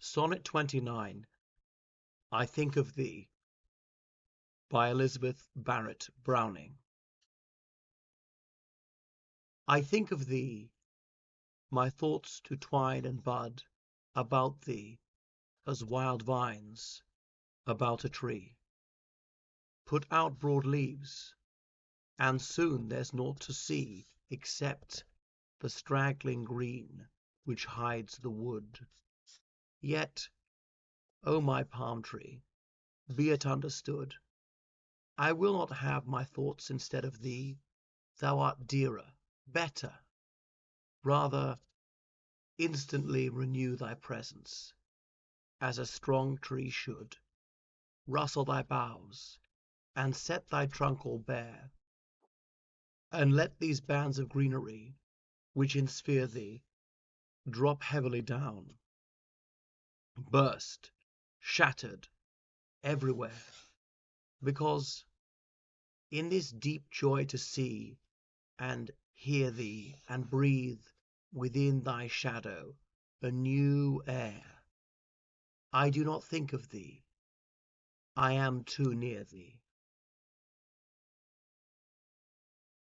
Sonnet 29, I Think of Thee, by Elizabeth Barrett Browning. I think of thee, my thoughts do twine and bud about thee, as wild vines about a tree. Put out broad leaves, and soon there's naught to see except the straggling green which hides the wood. Yet, O my palm tree, be it understood, I will not have my thoughts instead of thee. Thou art dearer, better. Rather, instantly renew thy presence, as a strong tree should. Rustle thy boughs, and set thy trunk all bare, and let these bands of greenery, which ensphere thee, drop heavily down, burst, shattered, everywhere, because in this deep joy to see and hear thee and breathe within thy shadow a new air, I do not think of thee. I am too near thee.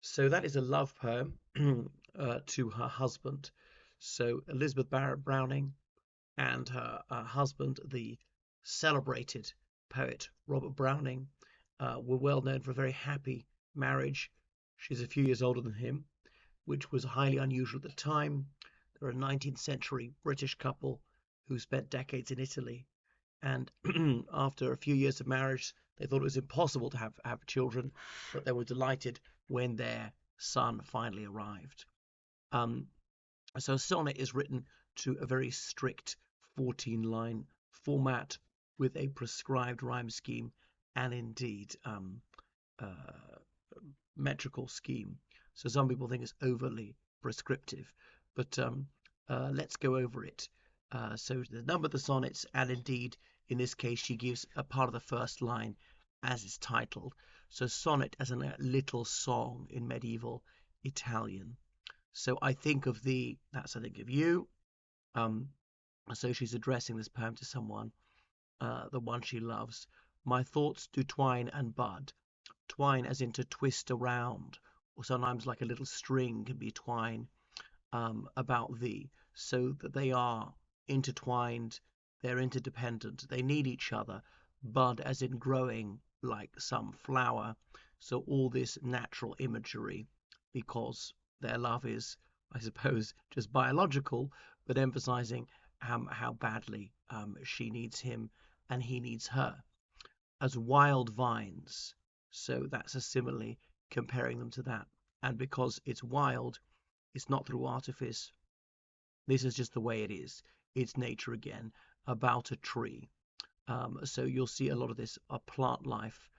So that is a love poem to her husband. So Elizabeth Barrett Browning and her husband, the celebrated poet Robert Browning, were well known for a very happy marriage. She's a few years older than him, which was highly unusual at the time. They're a 19th century British couple who spent decades in Italy. And after a few years of marriage, they thought it was impossible to have children, but they were delighted when their son finally arrived. So Sonnet is written to a very strict 14-line format with a prescribed rhyme scheme and indeed metrical scheme. So some people think it's overly prescriptive, but let's go over it. So the number of the sonnets, and indeed in this case she gives a part of the first line as it's titled. So sonnet as a little song in medieval Italian. So I think of thee, that's I think of you. So she's addressing this poem to someone, the one she loves. My thoughts do twine and bud. Twine as in to twist around, or sometimes like a little string can be twine about thee, so that they are intertwined, they're interdependent, they need each other. Bud as in growing like some flower. So all this natural imagery, because their love is, I suppose, just biological, but emphasizing how badly she needs him and he needs her. As wild vines, so that's a simile comparing them to that. And because it's wild, it's not through artifice. This is just the way it is. It's nature again, about a tree. So you'll see a lot of this plant life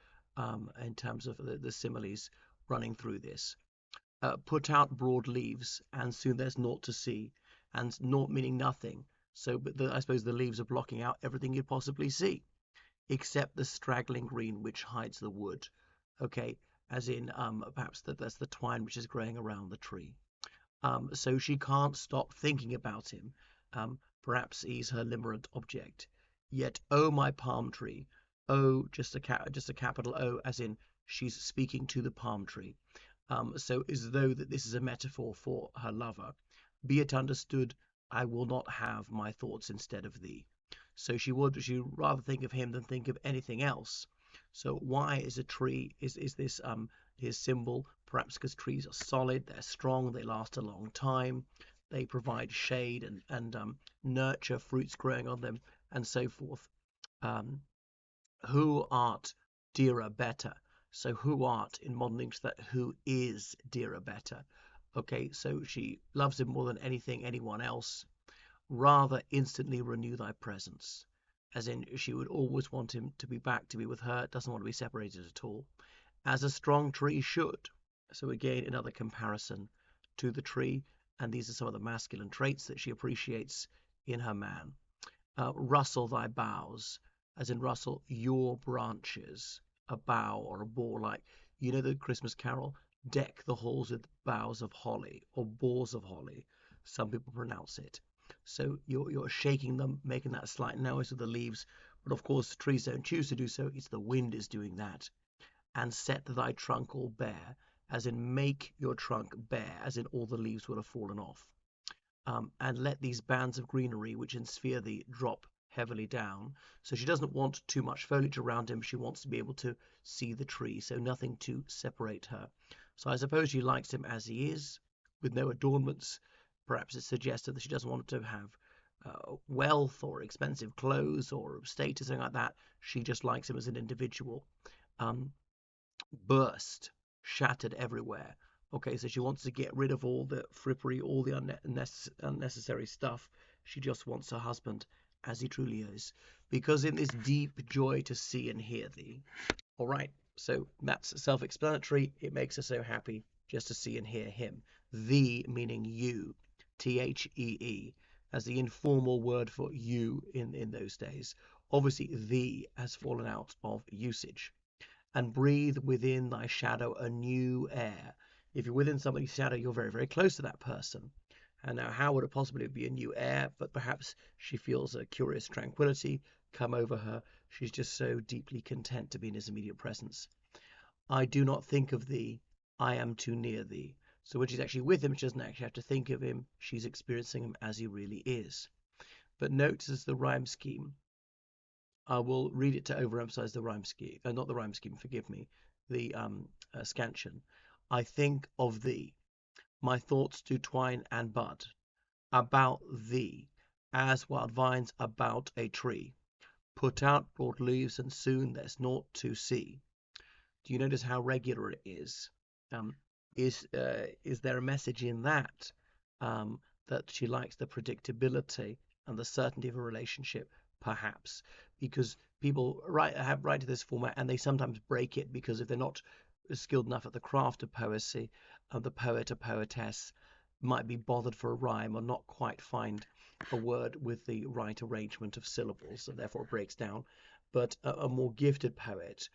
in terms of the similes running through this. Put out broad leaves, and soon there's naught to see. And naught meaning nothing. So, but I suppose the leaves are blocking out everything you'd possibly see, except the straggling green which hides the wood. Okay, as in perhaps that's the twine which is growing around the tree. So she can't stop thinking about him. Perhaps he's her limerent object. Yet, oh my palm tree, oh, just a capital O, as in she's speaking to the palm tree. So as though that this is a metaphor for her lover. Be it understood, I will not have my thoughts instead of thee. So she rather think of him than think of anything else. So why is a tree is this his symbol? Perhaps because trees are solid, they're strong, they last a long time, they provide shade and nurture fruits growing on them, and so forth. Who art dearer, better? So who art in modern English, that who is dearer, better? Okay, so she loves him more than anything, anyone else. Rather instantly renew thy presence, as in she would always want him to be back, to be with her, doesn't want to be separated at all, as a strong tree should. So again, another comparison to the tree, and these are some of the masculine traits that she appreciates in her man. Rustle thy boughs, as in rustle your branches, a bough or a bough, like, you know, the Christmas carol, deck the halls with boughs of holly, or boughs of holly, some people pronounce it. So you're shaking them, making that slight noise with the leaves. But of course, the trees don't choose to do so. It's the wind is doing that. And set thy trunk all bare, as in make your trunk bare, as in all the leaves would have fallen off. And let these bands of greenery which ensphere thee drop heavily down. So she doesn't want too much foliage around him. She wants to be able to see the tree, so nothing to separate her. So I suppose she likes him as he is, with no adornments. Perhaps it's suggested that she doesn't want to have wealth or expensive clothes or status, something like that. She just likes him as an individual. Um, Burst, shattered everywhere. Okay, so she wants to get rid of all the frippery, all the unnecessary stuff. She just wants her husband as he truly is, because in this deep joy to see and hear thee. All right, so that's self-explanatory. It makes her so happy just to see and hear him. Thee meaning you, Thee, as the informal word for you in those days. Obviously, thee has fallen out of usage. And breathe within thy shadow a new air. If you're within somebody's shadow, you're very, very close to that person. And now, how would it possibly be a new air? But perhaps she feels a curious tranquility come over her. She's just so deeply content to be in his immediate presence. I do not think of thee. I am too near thee. So when she's actually with him, she doesn't actually have to think of him. She's experiencing him as he really is. But notice the rhyme scheme. I will read it to overemphasize the rhyme scheme, not the rhyme scheme, forgive me, the scansion. I think of thee, my thoughts do twine and bud about thee, as wild vines about a tree. Put out broad leaves, and soon there's naught to see. Do you notice how regular it is? Um, is there a message in that that she likes the predictability and the certainty of a relationship? Perhaps because people write to this format and they sometimes break it because if they're not skilled enough at the craft of poesy, the poet or poetess might be bothered for a rhyme or not quite find a word with the right arrangement of syllables, and therefore it breaks down. But a more gifted poet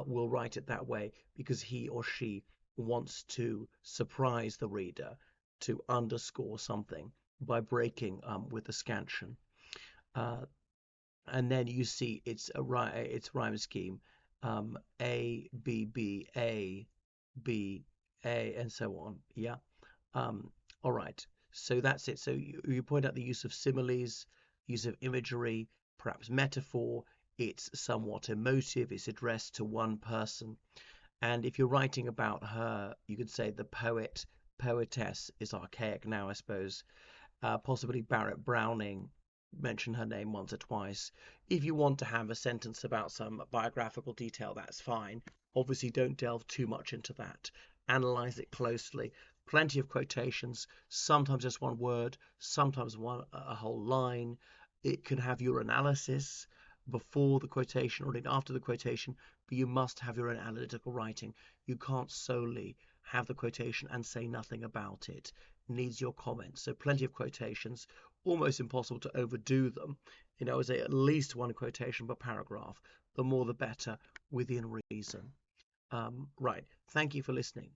will write it that way because he or she wants to surprise the reader, to underscore something by breaking with the scansion. Uh, and then you see it's rhyme scheme, A B B A B A and so on. Yeah. All right. So that's it. So you point out the use of similes, use of imagery, perhaps metaphor. It's somewhat emotive. It's addressed to one person. And if you're writing about her, you could say the poetess is archaic now, I suppose. Possibly Barret Browning, mention her name once or twice. If you want to have a sentence about some biographical detail, that's fine. Obviously, don't delve too much into that. Analyze it closely. Plenty of quotations, sometimes just one word, sometimes a whole line. It can have your analysis before the quotation or after the quotation, but you must have your own analytical writing. You can't solely have the quotation and say nothing about it. Needs your comments. So plenty of quotations, almost impossible to overdo them. I would say at least one quotation per paragraph. The more the better, within reason. Right. Thank you for listening.